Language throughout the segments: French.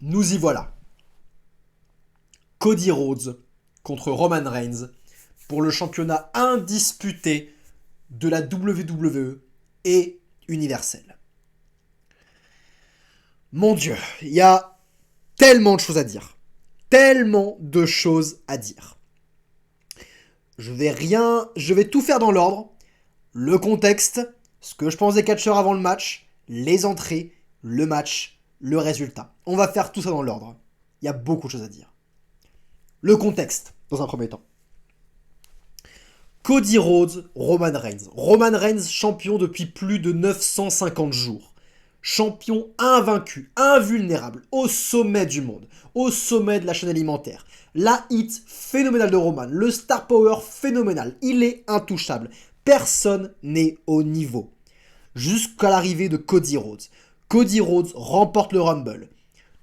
Nous y voilà. Cody Rhodes contre Roman Reigns pour le championnat indisputé de la WWE et universel. Mon Dieu, il y a tellement de choses à dire. Tellement de choses à dire. Je vais tout faire dans l'ordre. Le contexte, ce que je pense des catcheurs avant le match, les entrées, le match, le résultat. On va faire tout ça dans l'ordre. Il y a beaucoup de choses à dire. Le contexte, dans un premier temps. Cody Rhodes, Roman Reigns. Roman Reigns, champion depuis plus de 950 jours. Champion invaincu, invulnérable, au sommet du monde, au sommet de la chaîne alimentaire. La hit phénoménale de Roman, le star power phénoménal, il est intouchable. Personne n'est au niveau. Jusqu'à l'arrivée de Cody Rhodes. Cody Rhodes remporte le Rumble.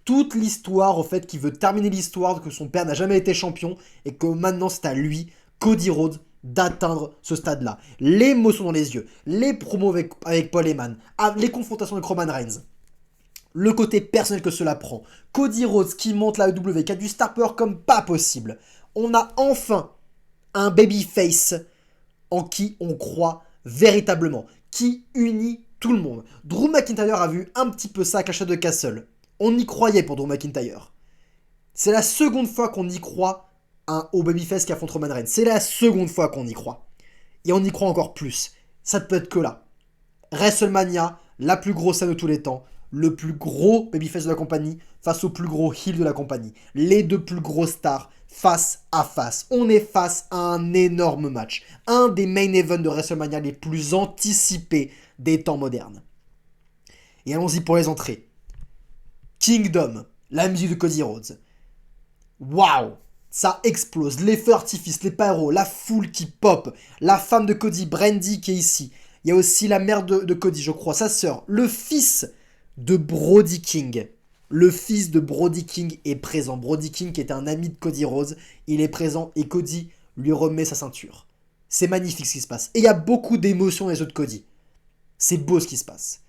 Toute l'histoire, au fait, qui veut terminer l'histoire que son père n'a jamais été champion et que maintenant c'est à lui, Cody Rhodes, d'atteindre ce stade-là. L'émotion dans les yeux, les promos avec Paul Heyman, les confrontations avec Roman Reigns, le côté personnel que cela prend, Cody Rhodes qui monte la WWE, qui a du star power comme pas possible. On a enfin un babyface en qui on croit véritablement, qui unit tout le monde. Drew McIntyre a vu un petit peu ça à Clash de Castle. On y croyait pour Drew McIntyre. C'est la seconde fois qu'on y croit au babyface qui affronte Roman Reigns. C'est la seconde fois qu'on y croit. Et on y croit encore plus. Ça ne peut être que là. WrestleMania, la plus grosse scène de tous les temps, le plus gros babyface de la compagnie face au plus gros heel de la compagnie. Les deux plus gros stars face à face. On est face à un énorme match. Un des main events de WrestleMania les plus anticipés des temps modernes. Et allons-y pour les entrées. Kingdom, la musique de Cody Rhodes. Waouh! Ça explose, les feux artifices, les pyros, la foule qui pop, la femme de Cody, Brandy qui est ici. Il y a aussi la mère de Cody, je crois, sa sœur, le fils de Brody King. Le fils de Brody King est présent. Brody King, qui est un ami de Cody Rhodes, il est présent et Cody lui remet sa ceinture. C'est magnifique ce qui se passe. Et il y a beaucoup d'émotions dans les yeux de Cody. C'est beau ce qui se passe.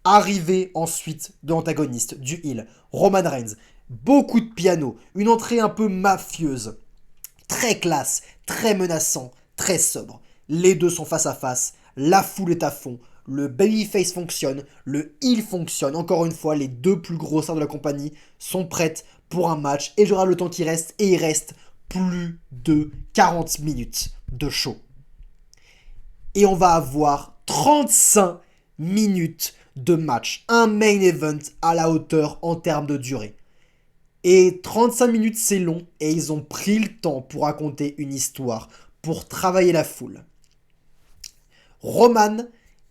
Arrivé ensuite de l'antagoniste, du heel, Roman Reigns. Beaucoup de piano, une entrée un peu mafieuse, très classe, très menaçant, très sobre. Les deux sont face à face, la foule est à fond, le babyface fonctionne, le heel fonctionne. Encore une fois, les deux plus gros stars de la compagnie sont prêtes pour un match et j'aurai le temps qui reste et il reste plus de 40 minutes de show. Et on va avoir 35 minutes de match, un main event à la hauteur en termes de durée. Et 35 minutes, c'est long, et ils ont pris le temps pour raconter une histoire, pour travailler la foule. Roman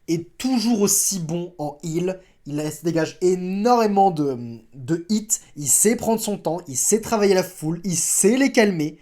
est toujours aussi bon en heel, il se dégage énormément de hits, il sait prendre son temps, il sait travailler la foule, il sait les calmer,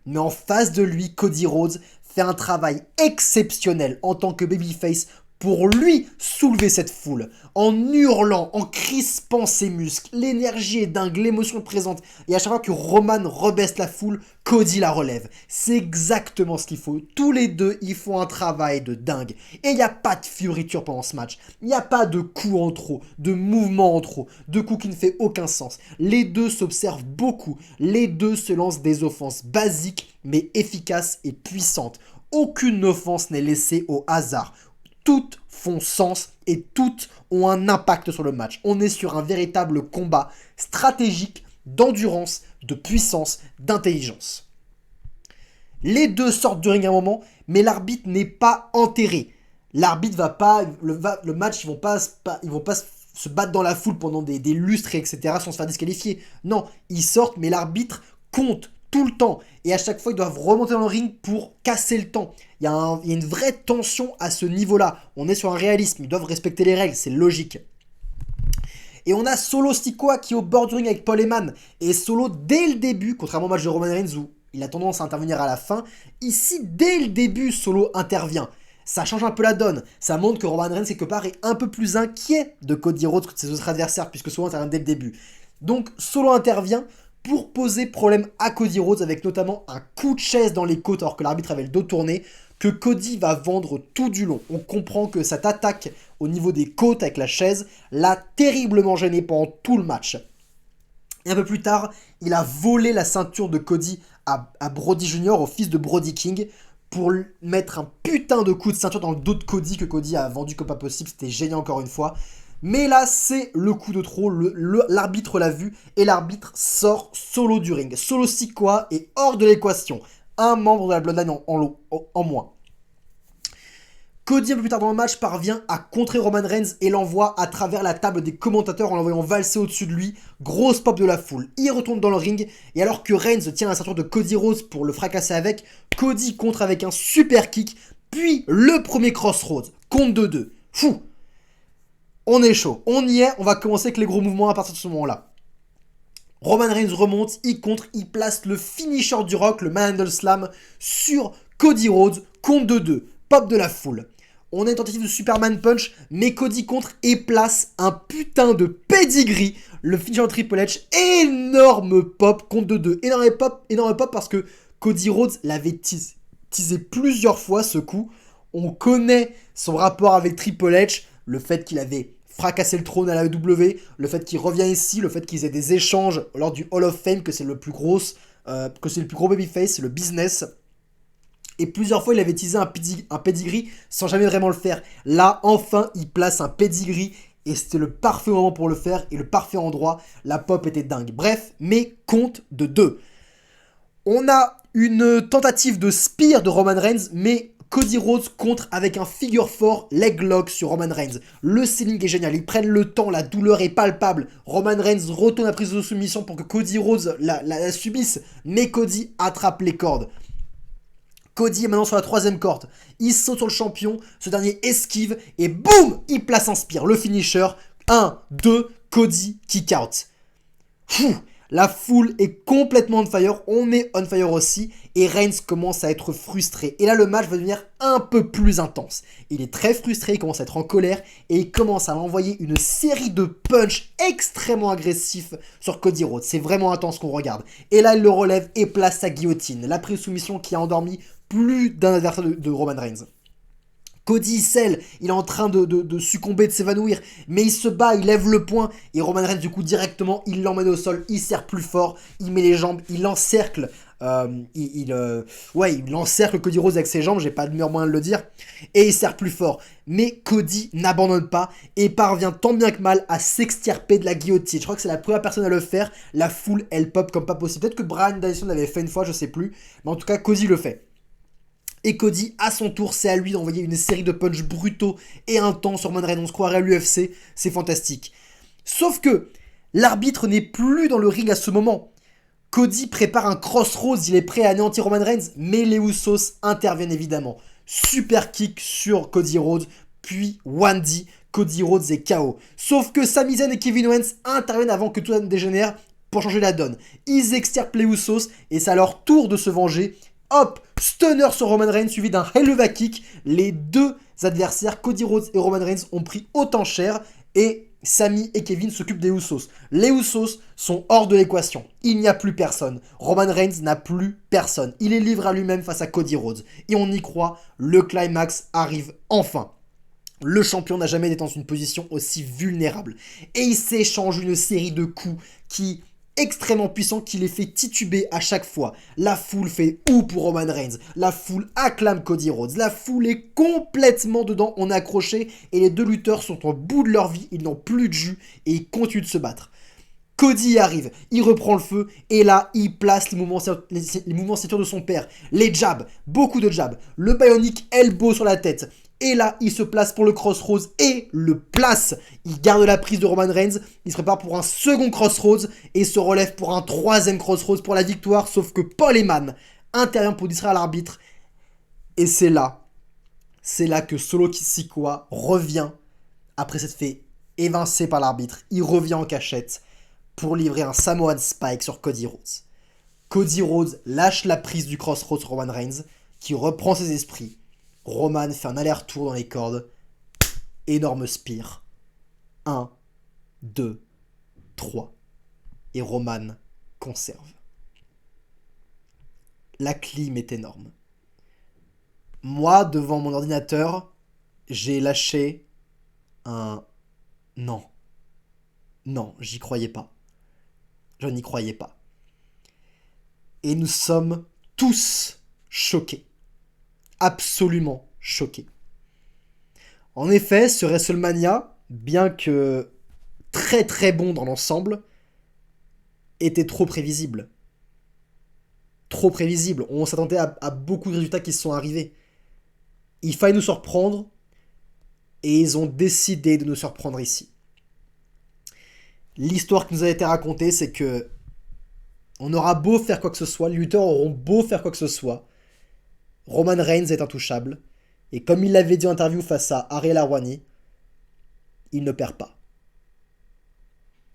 mais en face de lui, Cody Rhodes fait un travail exceptionnel en tant que babyface pour lui soulever cette foule, en hurlant, en crispant ses muscles. L'énergie est dingue, l'émotion est présente. Et à chaque fois que Roman rebaisse la foule, Cody la relève. C'est exactement ce qu'il faut. Tous les deux, ils font un travail de dingue. Et il n'y a pas de fioriture pendant ce match. Il n'y a pas de coups en trop, de mouvements en trop, de coups qui ne font aucun sens. Les deux s'observent beaucoup. Les deux se lancent des offenses basiques, mais efficaces et puissantes. Aucune offense n'est laissée au hasard. Toutes font sens et toutes ont un impact sur le match. On est sur un véritable combat stratégique, d'endurance, de puissance, d'intelligence. Les deux sortent du ring à un moment, mais l'arbitre n'est pas enterré. L'arbitre va pas, le match, ils vont pas se battre dans la foule pendant des lustres, etc., sans se faire disqualifier. Non, ils sortent, mais l'arbitre compte tout le temps. Et à chaque fois, ils doivent remonter dans le ring pour casser le temps. Il y a une vraie tension à ce niveau-là. On est sur un réalisme. Ils doivent respecter les règles. C'est logique. Et on a Solo Sikoa qui est au bord du ring avec Paul Heyman. Et Solo, dès le début, contrairement au match de Roman Reigns où il a tendance à intervenir à la fin, ici, dès le début, Solo intervient. Ça change un peu la donne. Ça montre que Roman Reigns, quelque part, est un peu plus inquiet de Cody Rhodes que de ses autres adversaires, puisque Solo intervient dès le début. Donc, Solo intervient pour poser problème à Cody Rhodes avec notamment un coup de chaise dans les côtes alors que l'arbitre avait le dos tourné que Cody va vendre tout du long. On comprend que cette attaque au niveau des côtes avec la chaise l'a terriblement gêné pendant tout le match. Et un peu plus tard, il a volé la ceinture de Cody à Brody Jr., au fils de Brody King, pour mettre un putain de coup de ceinture dans le dos de Cody, que Cody a vendu comme pas possible. C'était génial encore une fois. Mais là, c'est le coup de trop. L'arbitre l'a vu et l'arbitre sort Solo du ring. Solo Sikoa est hors de l'équation. Un membre de la Bloodline en moins. Cody, un peu plus tard dans le match, parvient à contrer Roman Reigns et l'envoie à travers la table des commentateurs en l'envoyant valser au-dessus de lui. Grosse pop de la foule. Il retourne dans le ring et alors que Reigns tient la ceinture de Cody Rhodes pour le fracasser avec, Cody contre avec un super kick, puis le premier Crossroads. Compte de 2. Fou. On est chaud. On y est. On va commencer avec les gros mouvements à partir de ce moment-là. Roman Reigns remonte, il contre, il place le finisher du Rock, le Manhandle Slam, sur Cody Rhodes. Compte de 2. Pop de la foule. On a une tentative de Superman Punch, mais Cody contre et place un putain de pedigree. Le finisher de Triple H, énorme pop, compte de 2. Énorme pop parce que Cody Rhodes l'avait teasé plusieurs fois ce coup. On connaît son rapport avec Triple H, le fait qu'il avait fracassé le trône à la AEW, le fait qu'il revient ici, le fait qu'ils aient des échanges lors du Hall of Fame, que c'est le plus gros babyface, c'est le business. Et plusieurs fois, il avait teasé un pedigree sans jamais vraiment le faire. Là, enfin, il place un pedigree et c'était le parfait moment pour le faire et le parfait endroit. La pop était dingue. Bref, mais compte de 2. On a une tentative de spear de Roman Reigns, mais Cody Rhodes contre avec un figure 4 leg lock sur Roman Reigns. Le selling est génial, ils prennent le temps, la douleur est palpable. Roman Reigns retourne à prise de soumission pour que Cody Rhodes la subisse, mais Cody attrape les cordes. Cody est maintenant sur la 3ème corde. Il saute sur le champion, ce dernier esquive et boum, il place un spear. Le finisher, 1, 2, Cody kick out. La foule est complètement on fire, on est on fire aussi, et Reigns commence à être frustré. Et là, le match va devenir un peu plus intense. Il est très frustré, il commence à être en colère, et il commence à envoyer une série de punch extrêmement agressifs sur Cody Rhodes. C'est vraiment intense qu'on regarde. Et là, il le relève et place sa guillotine. La prise de soumission qui a endormi plus d'un adversaire de Roman Reigns. Cody scelle, il est en train de succomber, de s'évanouir, mais il se bat, il lève le poing, et Roman Reigns du coup directement, il l'emmène au sol, il serre plus fort, il met les jambes, il encercle, il encercle Cody Rhodes avec ses jambes, j'ai pas de meilleur moyen de le dire, et il serre plus fort. Mais Cody n'abandonne pas et parvient tant bien que mal à s'extirper de la guillotine. Je crois que c'est la première personne à le faire, la foule elle pop comme pas possible. Peut-être que Bryan Danielson l'avait fait une fois, je sais plus, mais en tout cas Cody le fait. Et Cody, à son tour, c'est à lui d'envoyer une série de punchs brutaux et intenses sur Roman Reigns. On se croirait à l'UFC, c'est fantastique. Sauf que l'arbitre n'est plus dans le ring à ce moment. Cody prépare un crossroads, il est prêt à anéantir Roman Reigns, mais les Usos interviennent évidemment. Super kick sur Cody Rhodes, puis Wandy, Cody Rhodes est KO. Sauf que Sami Zayn et Kevin Owens interviennent avant que tout ne dégénère pour changer la donne. Ils extirpent les Usos et c'est à leur tour de se venger. Hop, stunner sur Roman Reigns suivi d'un Helluva Kick. Les deux adversaires, Cody Rhodes et Roman Reigns, ont pris autant cher et Sami et Kevin s'occupent des Usos. Les Usos sont hors de l'équation. Il n'y a plus personne. Roman Reigns n'a plus personne. Il est livré à lui-même face à Cody Rhodes. Et on y croit, le climax arrive enfin. Le champion n'a jamais été dans une position aussi vulnérable. Et il s'échange une série de coups qui extrêmement puissant qui les fait tituber à chaque fois. La foule fait ou pour Roman Reigns, la foule acclame Cody Rhodes, la foule est complètement dedans, on est accroché et les deux lutteurs sont au bout de leur vie, ils n'ont plus de jus et ils continuent de se battre. Cody arrive, il reprend le feu et là il place les mouvements signature de son père, les jabs, beaucoup de jabs, le bionic elbow sur la tête. Et là, il se place pour le Crossroads et le place. Il garde la prise de Roman Reigns. Il se prépare pour un second Crossroads et se relève pour un troisième Crossroads pour la victoire. Sauf que Paul Heyman intervient pour distraire l'arbitre. Et c'est là que Solo Sikoa revient après s'être fait évincer par l'arbitre. Il revient en cachette pour livrer un Samoan Spike sur Cody Rhodes. Cody Rhodes lâche la prise du Crossroads sur Roman Reigns qui reprend ses esprits. Roman fait un aller-retour dans les cordes. Énorme spear. 1, 2, 3. Et Roman conserve. La clim est énorme. Moi, devant mon ordinateur, j'ai lâché un... Non. Non, j'y croyais pas. Je n'y croyais pas. Et nous sommes tous choqués. Absolument choqués. En effet, ce WrestleMania, bien que très très bon dans l'ensemble, était trop prévisible. Trop prévisible. On s'attendait à beaucoup de résultats qui se sont arrivés. Il fallait nous surprendre, et ils ont décidé de nous surprendre ici. L'histoire qui nous a été racontée, c'est que on aura beau faire quoi que ce soit, les lutteurs auront beau faire quoi que ce soit, Roman Reigns est intouchable, et comme il l'avait dit en interview face à Ariel Helwani, il ne perd pas.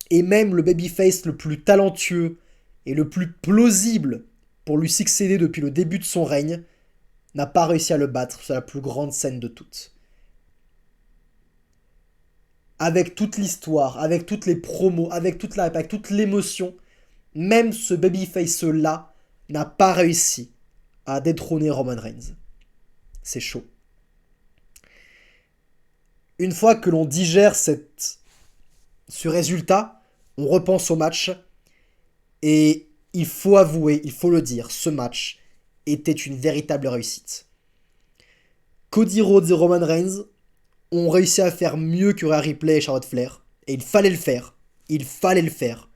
Et même le babyface le plus talentueux et le plus plausible pour lui succéder depuis le début de son règne n'a pas réussi à le battre sur la plus grande scène de toutes. Avec toute l'histoire, avec toutes les promos, avec toute l'émotion, même ce babyface-là n'a pas réussi à détrôner Roman Reigns. C'est chaud. Une fois que l'on digère ce résultat, on repense au match, et il faut avouer, il faut le dire, ce match était une véritable réussite. Cody Rhodes et Roman Reigns ont réussi à faire mieux que Rhea Ripley et Charlotte Flair, et il fallait le faire. Il fallait le faire.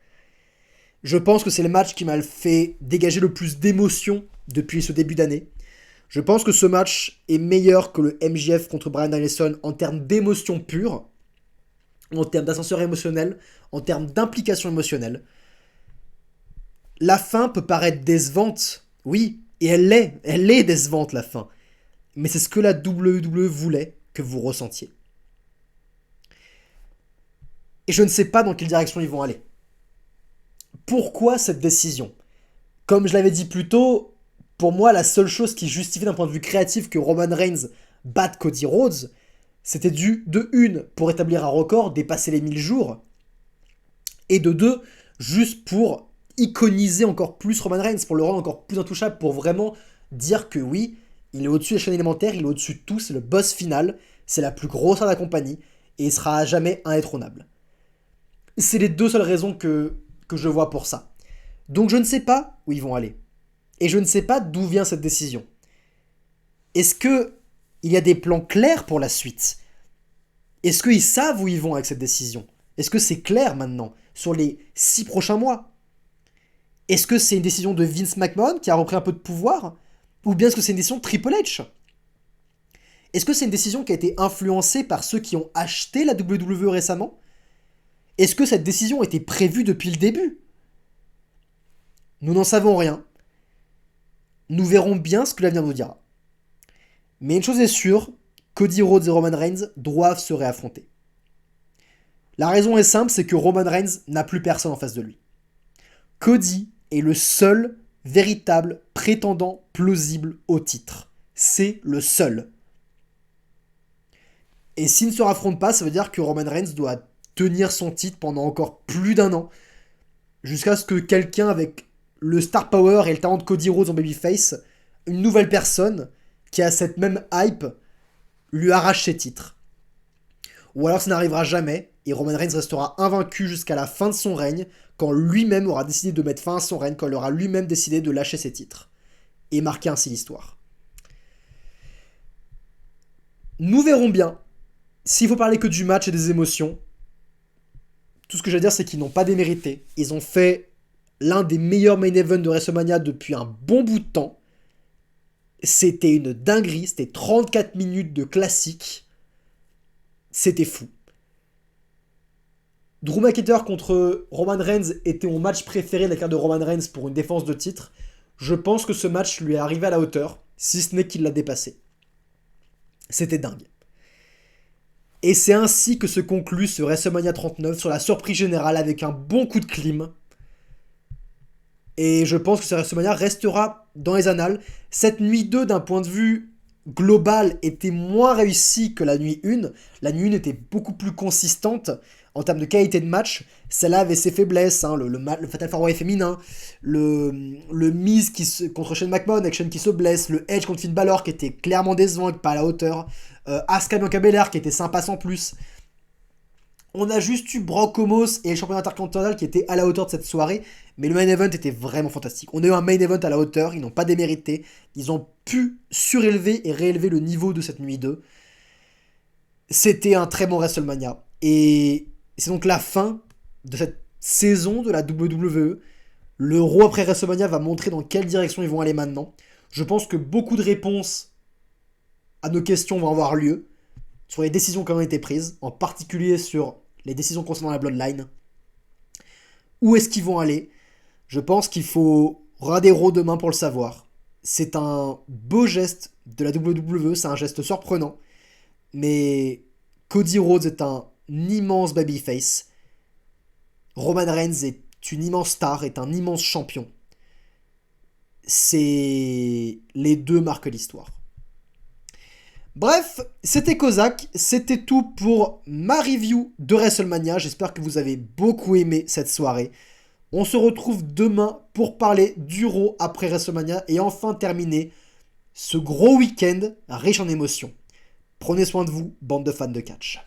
Je pense que c'est le match qui m'a fait dégager le plus d'émotion depuis ce début d'année. Je pense que ce match est meilleur que le MJF contre Bryan Danielson en termes d'émotion pure, en termes d'ascenseur émotionnel, en termes d'implication émotionnelle. La fin peut paraître décevante, oui, et elle est décevante la fin. Mais c'est ce que la WWE voulait que vous ressentiez. Et je ne sais pas dans quelle direction ils vont aller. Pourquoi cette décision ? Comme je l'avais dit plus tôt, pour moi, la seule chose qui justifie d'un point de vue créatif que Roman Reigns batte Cody Rhodes, c'était de une, pour établir un record, dépasser les 1000 jours, et de deux, juste pour iconiser encore plus Roman Reigns, pour le rendre encore plus intouchable, pour vraiment dire que oui, il est au-dessus des chaînes élémentaires, il est au-dessus de tout, c'est le boss final, c'est la plus grosse star de la compagnie, et il sera jamais indétrônable. C'est les deux seules raisons que je vois pour ça. Donc je ne sais pas où ils vont aller. Et je ne sais pas d'où vient cette décision. Est-ce que il y a des plans clairs pour la suite ? Est-ce qu'ils savent où ils vont avec cette décision ? Est-ce que c'est clair maintenant, sur les 6 prochains mois ? Est-ce que c'est une décision de Vince McMahon qui a repris un peu de pouvoir ? Ou bien est-ce que c'est une décision de Triple H ? Est-ce que c'est une décision qui a été influencée par ceux qui ont acheté la WWE récemment ? Est-ce que cette décision était prévue depuis le début ? Nous n'en savons rien. Nous verrons bien ce que l'avenir nous dira. Mais une chose est sûre, Cody Rhodes et Roman Reigns doivent se réaffronter. La raison est simple, c'est que Roman Reigns n'a plus personne en face de lui. Cody est le seul véritable prétendant plausible au titre. C'est le seul. Et s'il ne se raffronte pas, ça veut dire que Roman Reigns doit tenir son titre pendant encore plus d'un an, jusqu'à ce que quelqu'un avec le star power et le talent de Cody Rhodes en babyface, une nouvelle personne qui a cette même hype, lui arrache ses titres. Ou alors ça n'arrivera jamais, et Roman Reigns restera invaincu jusqu'à la fin de son règne, quand lui-même aura décidé de mettre fin à son règne, quand il aura lui-même décidé de lâcher ses titres. Et marquer ainsi l'histoire. Nous verrons bien. S'il faut parler que du match et des émotions, tout ce que je vais dire, c'est qu'ils n'ont pas démérité. Ils ont fait l'un des meilleurs main events de WrestleMania depuis un bon bout de temps. C'était une dinguerie, c'était 34 minutes de classique. C'était fou. Drew McIntyre contre Roman Reigns était mon match préféré de la carrière de Roman Reigns pour une défense de titre. Je pense que ce match lui est arrivé à la hauteur, si ce n'est qu'il l'a dépassé. C'était dingue. Et c'est ainsi que se conclut ce WrestleMania 39 sur la surprise générale avec un bon coup de clim. Et je pense que ce WrestleMania restera dans les annales. Cette nuit 2, d'un point de vue global, était moins réussie que la nuit 1. La nuit 1 était beaucoup plus consistante en termes de qualité de match. Celle-là avait ses faiblesses, hein, le Fatal 4-Way féminin, le Miz contre Shane McMahon avec Shane qui se blesse, le Edge contre Finn Balor qui était clairement décevant et pas à la hauteur, Asuka Bianca Belair qui était sympa sans plus. On a juste eu Brock Omos et le championnat intercontinental qui étaient à la hauteur de cette soirée, mais le main event était vraiment fantastique. On a eu un main event à la hauteur, ils n'ont pas démérité, ils ont pu surélever et réélever le niveau de cette nuit 2. C'était un très bon WrestleMania. Et c'est donc la fin de cette saison de la WWE. Le Raw après WrestleMania va montrer dans quelle direction ils vont aller maintenant. Je pense que beaucoup de réponses à nos questions vont avoir lieu sur les décisions qui ont été prises, en particulier sur les décisions concernant la Bloodline. Où est-ce qu'ils vont aller? Je pense qu'il faut regarder Raw demain pour le savoir. C'est un beau geste de la WWE, c'est un geste surprenant. Mais Cody Rhodes est un immense babyface. Roman Reigns est une immense star, est un immense champion. Les deux marquent l'histoire. Bref, c'était Kozak, c'était tout pour ma review de WrestleMania. J'espère que vous avez beaucoup aimé cette soirée. On se retrouve demain pour parler du Raw après WrestleMania et enfin terminer ce gros week-end riche en émotions. Prenez soin de vous, bande de fans de catch.